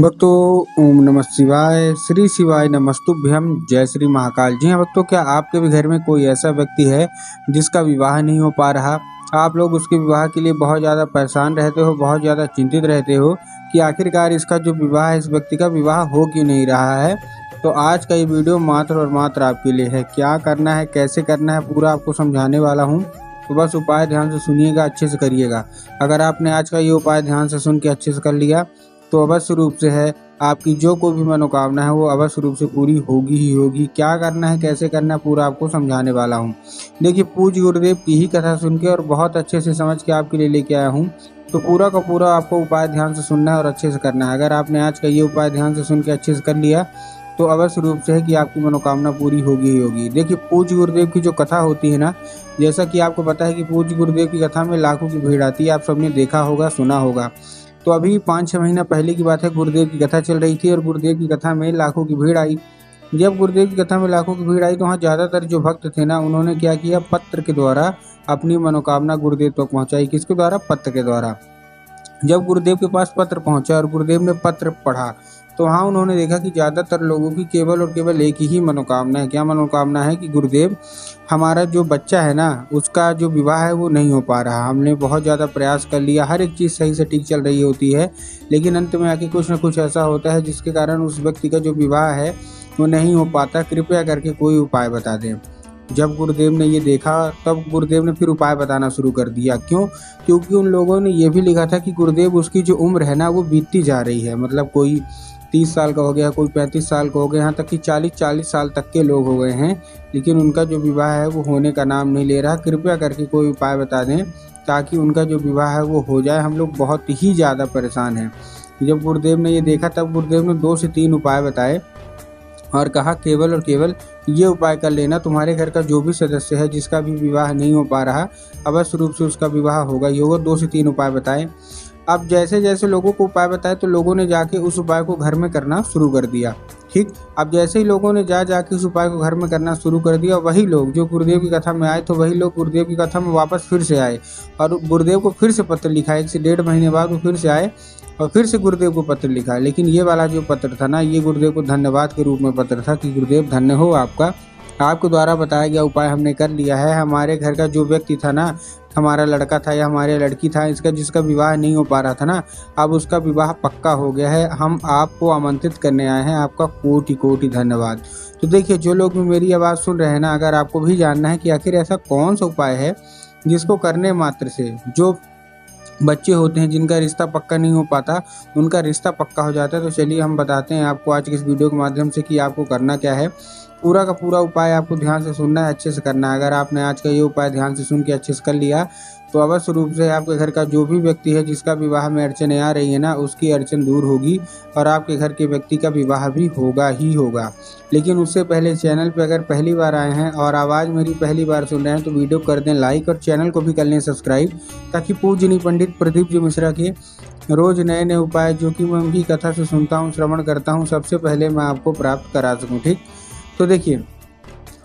भक्तों, ओम नमः शिवाय, श्री शिवाय नमस्तुभ्यम, जय श्री महाकाल। जी हाँ भक्तों, क्या आपके भी घर में कोई ऐसा व्यक्ति है जिसका विवाह नहीं हो पा रहा? आप लोग उसके विवाह के लिए बहुत ज़्यादा परेशान रहते हो, बहुत ज़्यादा चिंतित रहते हो कि आखिरकार इसका जो विवाह है, इस व्यक्ति का विवाह हो क्यों नहीं रहा है। तो आज का ये वीडियो मात्र और मात्र आपके लिए है। क्या करना है, कैसे करना है, पूरा आपको समझाने वाला हूँ। तो बस उपाय ध्यान से सुनिएगा, अच्छे से करिएगा। अगर आपने आज का ये उपाय ध्यान से सुन के अच्छे से कर लिया तो अवश्य रूप से है आपकी जो कोई भी मनोकामना है वो अवश्य रूप से पूरी होगी ही होगी। क्या करना है, कैसे करना है, पूरा आपको समझाने वाला हूँ। देखिए, पूज्य गुरुदेव की ही कथा सुन के और बहुत अच्छे से समझ के आपके लिए लेके आया हूँ। तो पूरा का पूरा आपको उपाय ध्यान से सुनना है और अच्छे से करना है। अगर आपने आज का ये उपाय ध्यान से सुन के अच्छे से कर लिया तो अवश्य रूप से है कि आपकी मनोकामना पूरी होगी ही होगी। देखिए, पूज्य गुरुदेव की जो कथा होती है ना, जैसा कि आपको पता है कि पूज्य गुरुदेव की कथा में लाखों की भीड़ आती है। आप सबने देखा होगा, सुना होगा। तो अभी 5-6 महीना पहले की बात है, गुरुदेव की कथा चल रही थी और गुरुदेव की कथा में लाखों की भीड़ आई। जब गुरुदेव की कथा में लाखों की भीड़ आई तो वहाँ ज़्यादातर जो भक्त थे ना, उन्होंने क्या किया, पत्र के द्वारा अपनी मनोकामना गुरुदेव तक पहुँचाई। किसके द्वारा? पत्र के द्वारा। जब गुरुदेव के पास पत्र पहुंचा और गुरुदेव ने पत्र पढ़ा तो वहाँ उन्होंने देखा कि ज़्यादातर लोगों की केवल और केवल एक ही मनोकामना है। क्या मनोकामना है? कि गुरुदेव, हमारा जो बच्चा है ना, उसका जो विवाह है वो नहीं हो पा रहा। हमने बहुत ज़्यादा प्रयास कर लिया, हर एक चीज़ सही से ठीक चल रही होती है, लेकिन अंत में आके कुछ न कुछ ऐसा होता है जिसके कारण उस व्यक्ति का जो विवाह है वो नहीं हो पाता। कृपया करके कोई उपाय बता दें। जब गुरुदेव ने ये देखा तब गुरुदेव ने फिर उपाय बताना शुरू कर दिया। क्यों? क्योंकि उन लोगों ने ये भी लिखा था कि गुरुदेव, उसकी जो उम्र है ना वो बीतती जा रही है। मतलब कोई 30 साल का हो गया, कोई 35 साल का हो गया, यहाँ तक कि 40-40 साल तक के लोग हो गए हैं, लेकिन उनका जो विवाह है वो होने का नाम नहीं ले रहा। कृपया करके कोई उपाय बता दें ताकि उनका जो विवाह है वो हो जाए। हम लोग बहुत ही ज़्यादा परेशान हैं। जब गुरुदेव ने ये देखा तब गुरुदेव ने 2 से 3 उपाय बताए और कहा, केवल और केवल ये उपाय कर लेना, तुम्हारे घर का जो भी सदस्य है जिसका भी विवाह नहीं हो पा रहा, अवश्य रूप से उसका विवाह होगा ही होगा। 2 से 3 उपाय बताए। अब जैसे जैसे लोगों को उपाय बताए तो लोगों ने जाके उस उपाय को घर में करना शुरू कर दिया। ठीक, अब जैसे ही लोगों ने जाके उस उपाय को घर में करना शुरू कर दिया, वही लोग जो गुरुदेव की कथा में आए तो वही लोग गुरुदेव की कथा में वापस फिर से आए और गुरुदेव को फिर से पत्र लिखा। 1 से 1.5 महीने बाद वो फिर से आए और फिर से गुरुदेव को पत्र लिखा। लेकिन ये वाला जो पत्र था ना, ये गुरुदेव को धन्यवाद के रूप में पत्र था कि गुरुदेव धन्य हो आपका, आपके द्वारा बताया गया उपाय हमने कर लिया है। हमारे घर का जो व्यक्ति था ना, हमारा लड़का था या हमारी लड़की था, जिसका विवाह नहीं हो पा रहा था ना, अब उसका विवाह पक्का हो गया है। हम आपको आमंत्रित करने आए हैं, आपका कोटि कोटि धन्यवाद। तो देखिए, जो लोग भी मेरी आवाज़ सुन रहे हैं ना, अगर आपको भी जानना है कि आखिर ऐसा कौन सा उपाय है जिसको करने मात्र से जो बच्चे होते हैं जिनका रिश्ता पक्का नहीं हो पाता, उनका रिश्ता पक्का हो जाता है, तो चलिए हम बताते हैं आपको आज के इस वीडियो के माध्यम से कि आपको करना क्या है। पूरा का पूरा उपाय आपको ध्यान से सुनना है, अच्छे से करना है। अगर आपने आज का ये उपाय ध्यान से सुन के अच्छे से कर लिया तो अवश्य रूप से आपके घर का जो भी व्यक्ति है जिसका विवाह में अड़चनें आ रही है ना, उसकी अड़चन दूर होगी और आपके घर के व्यक्ति का विवाह भी होगा ही होगा। लेकिन उससे पहले चैनल पर अगर पहली बार आए हैं और आवाज़ मेरी पहली बार सुन रहे हैं तो वीडियो कर दें लाइक और चैनल को भी कर लें सब्सक्राइब, ताकि पूजनीय पंडित प्रदीप जी मिश्रा के रोज़ नए नए उपाय जो कि मैं उनकी कथा से सुनता हूँ, श्रवण करता हूँ, सबसे पहले मैं आपको प्राप्त करा सकूँ। ठीक, तो देखिए,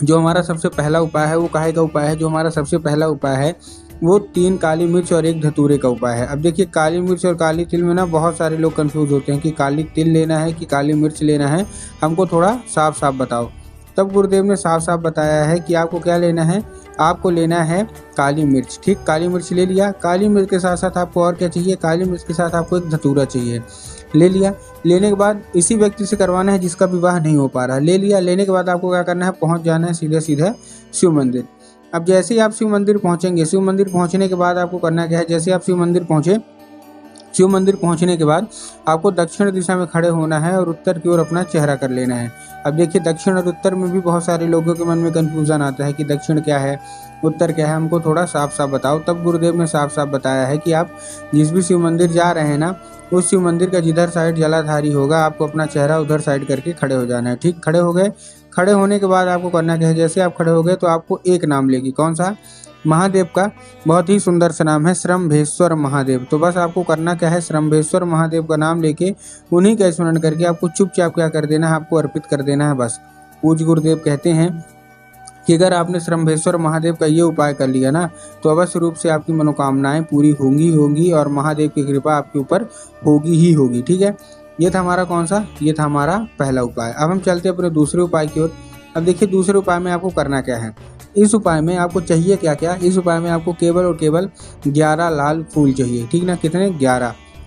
जो हमारा सबसे पहला उपाय है वो काहे का उपाय है? जो हमारा सबसे पहला उपाय है वो 3 काली मिर्च और 1 धतूरे का उपाय है। अब देखिए, काली मिर्च और काली तिल में ना बहुत सारे लोग कंफ्यूज होते हैं कि काली तिल लेना है कि काली मिर्च लेना है, हमको थोड़ा साफ साफ बताओ। तब गुरुदेव ने साफ साफ बताया है कि आपको क्या लेना है, आपको लेना है काली मिर्च। ठीक, काली मिर्च ले लिया। काली मिर्च के साथ साथ आपको और क्या चाहिए? काली मिर्च के साथ आपको 1 धतूरा चाहिए। ले लिया। लेने के बाद इसी व्यक्ति से करवाना है जिसका विवाह नहीं हो पा रहा। ले लिया। लेने के बाद आपको क्या करना है, पहुंच जाना है सीधे सीधे शिव मंदिर। अब जैसे ही आप शिव मंदिर पहुंचेंगे, शिव मंदिर पहुंचने के बाद आपको करना क्या है, जैसे आप शिव मंदिर पहुंचे, शिव मंदिर पहुंचने के बाद आपको दक्षिण दिशा में खड़े होना है और उत्तर की ओर अपना चेहरा कर लेना है। अब देखिए, दक्षिण और उत्तर में भी बहुत सारे लोगों के मन में कन्फ्यूजन आता है कि दक्षिण क्या है, उत्तर क्या है, हमको थोड़ा साफ साफ बताओ। तब गुरुदेव ने साफ साफ बताया है कि आप जिस भी शिव मंदिर जा रहे हैं ना, उस शिव मंदिर का जिधर साइड जलाधारी होगा, आपको अपना चेहरा उधर साइड करके खड़े हो जाना है। ठीक, खड़े हो गए। खड़े होने के बाद आपको करना क्या है, जैसे आप खड़े हो गए तो आपको एक नाम लेगी। कौन सा? महादेव का बहुत ही सुंदर सा नाम है, श्रम्भेश्वर महादेव। तो बस आपको करना क्या है, श्रम्भेश्वर महादेव का नाम लेके उन्हीं का स्मरण करके आपको चुपचाप क्या कर देना है, आपको अर्पित कर देना है बस। पूज्य गुरुदेव कहते हैं कि अगर आपने श्रम्भेश्वर महादेव का ये उपाय कर लिया ना, तो अवश्य रूप से आपकी मनोकामनाएं पूरी होंगी और महादेव की कृपा आपके ऊपर होगी ही होगी। ठीक है, ये था हमारा कौन सा, ये था हमारा पहला उपाय। अब हम चलते हैं अपने दूसरे उपाय की ओर। अब देखिए दूसरे उपाय में आपको करना क्या है। इस उपाय में आपको चाहिए क्या क्या, इस उपाय में आपको केवल और केवल 11 लाल फूल चाहिए, ठीक ना। कितने,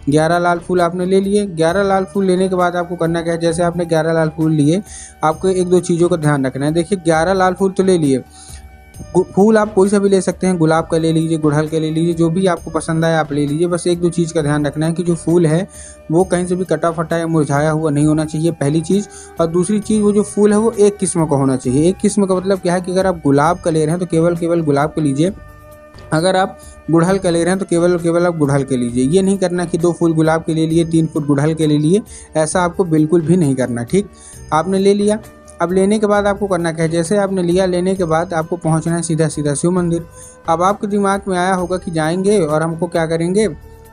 11 लाल फूल आपने ले लिए। 11 लाल फूल लेने के बाद आपको करना क्या है, जैसे आपने 11 लाल फूल लिए, आपको एक दो चीज़ों का ध्यान रखना है। देखिए 11 लाल फूल तो ले लिए, फूल आप कोई सा भी ले सकते हैं, गुलाब का ले लीजिए, गुड़हल का ले लीजिए, जो भी आपको पसंद आए आप ले लीजिए। बस एक दो चीज़ का ध्यान रखना है कि जो फूल है वो कहीं से भी कटा फटा या मुरझाया हुआ नहीं होना चाहिए, पहली चीज़। और दूसरी चीज़, वो जो फूल है वो एक किस्म का होना चाहिए। एक किस्म का मतलब क्या है कि अगर आप गुलाब का ले रहे हैं तो केवल गुलाब का लीजिए, अगर आप गुड़हल का ले रहे हैं तो केवल आप गुड़हल के लीजिए। ये नहीं करना कि 2 फूल गुलाब के ले लिए, 3 फूल गुड़हल के ले लिए, ऐसा आपको बिल्कुल भी नहीं करना, ठीक। आपने ले लिया। अब लेने के बाद आपको करना क्या है, जैसे आपने लिया, लेने के बाद आपको पहुंचना है सीधा सीधा शिव मंदिर। अब आपके दिमाग में आया होगा कि जाएंगे और हमको क्या करेंगे,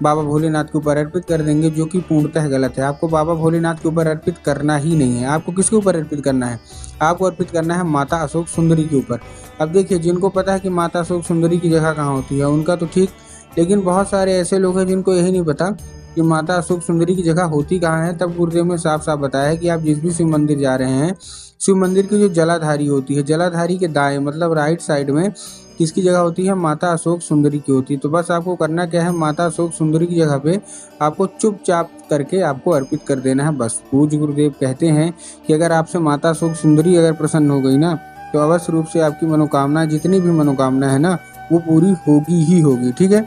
बाबा भोलेनाथ के ऊपर अर्पित कर देंगे, जो कि पूर्णतः गलत है। आपको बाबा भोलेनाथ के ऊपर अर्पित करना ही नहीं है। आपको किसके ऊपर अर्पित करना है, आपको अर्पित करना है माता अशोक सुंदरी के ऊपर। अब देखिए जिनको पता है कि माता अशोक सुंदरी की जगह कहाँ होती है उनका तो ठीक, लेकिन बहुत सारे ऐसे लोग हैं जिनको यही नहीं पता कि माता अशोक सुंदरी की जगह होती कहाँ है। तब गुरुदेव ने साफ साफ बताया है कि आप जिस भी शिव मंदिर जा रहे हैं, शिव मंदिर की जो जलाधारी होती है, जलाधारी के दाएं मतलब राइट साइड में किसकी जगह होती है, माता अशोक सुंदरी की होती है। तो बस आपको करना क्या है, माता अशोक सुंदरी की जगह पे आपको चुपचाप करके आपको अर्पित कर देना है बस। पूज्य गुरुदेव कहते हैं कि अगर आपसे माता अशोक सुंदरी अगर प्रसन्न हो गई ना, तो अवश्य रूप से आपकी मनोकामना, जितनी भी मनोकामना है ना, वो पूरी होगी ही होगी, ठीक है।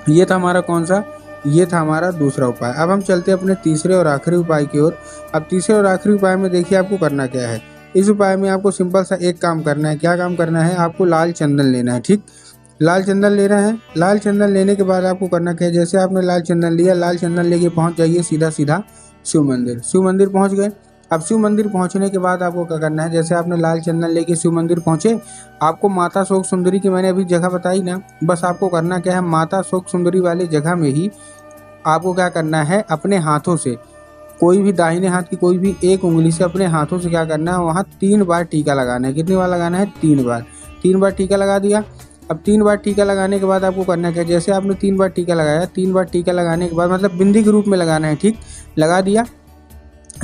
ये था हमारा कौन सा, ये था हमारा दूसरा उपाय। अब हम चलते हैं अपने तीसरे और आखिरी उपाय की ओर। अब तीसरे और आखिरी उपाय में देखिए आपको करना क्या है। इस उपाय में आपको सिंपल सा एक काम करना है। क्या काम करना है, आपको लाल चंदन लेना है, ठीक। लाल चंदन ले रहे हैं। लाल चंदन लेने के बाद आपको करना क्या है, जैसे आपने लाल चंदन लिया, लाल चंदन लेके पहुंच जाइए सीधा सीधा शिव मंदिर। शिव मंदिर पहुंच गए। अब शिव मंदिर पहुंचने के बाद आपको क्या करना है, जैसे आपने लाल चंदन लेके शिव मंदिर पहुंचे, आपको माता अशोक सुंदरी की मैंने अभी जगह बताई ना, बस आपको करना क्या है, माता अशोक सुंदरी वाली जगह में ही आपको क्या करना है, अपने हाथों से कोई भी दाहिने हाथ की कोई भी एक उंगली से अपने हाथों से क्या करना है, वहाँ 3 बार टीका लगाना है। कितनी बार लगाना है, 3 बार। 3 बार टीका लगा दिया। अब 3 बार टीका लगाने के बाद आपको करना क्या है, जैसे आपने 3 बार टीका लगाया, 3 बार टीका लगाने के बाद मतलब बिंदी के रूप में लगाना है, ठीक। लगा दिया।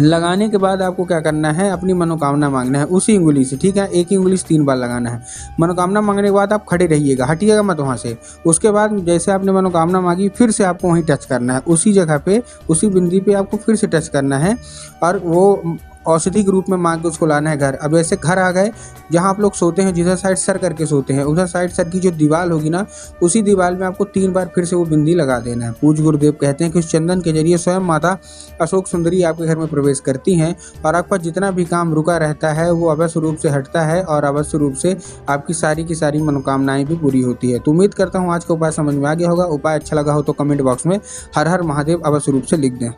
लगाने के बाद आपको क्या करना है, अपनी मनोकामना मांगना है उसी उंगली से, ठीक है। एक ही उंगली से 3 बार लगाना है। मनोकामना मांगने के बाद आप खड़े रहिएगा, हटिएगा मत वहाँ से। उसके बाद जैसे आपने मनोकामना मांगी, फिर से आपको वहीं टच करना है, उसी जगह पे, उसी बिंदी पे आपको फिर से टच करना है, और वो औषधि के रूप में मांग के उसको लाना है घर। अब ऐसे घर आ गए जहाँ आप लोग सोते हैं, जिधर साइड सर करके सोते हैं, उधर साइड सर की जो दीवार होगी ना, उसी दीवार में आपको 3 बार फिर से वो बिंदी लगा देना है। पूज्य गुरुदेव कहते हैं कि उस चंदन के जरिए स्वयं माता अशोक सुंदरी आपके घर में प्रवेश करती हैं, और आपका जितना भी काम रुका रहता है वो अवश्य रूप से हटता है, और अवश्य रूप से आपकी सारी की सारी मनोकामनाएं भी पूरी होती है। तो उम्मीद करता हूँ आज का उपाय समझ में आ गया होगा। उपाय अच्छा लगा हो तो कमेंट बॉक्स में हर हर महादेव अवश्य रूप से लिख दें।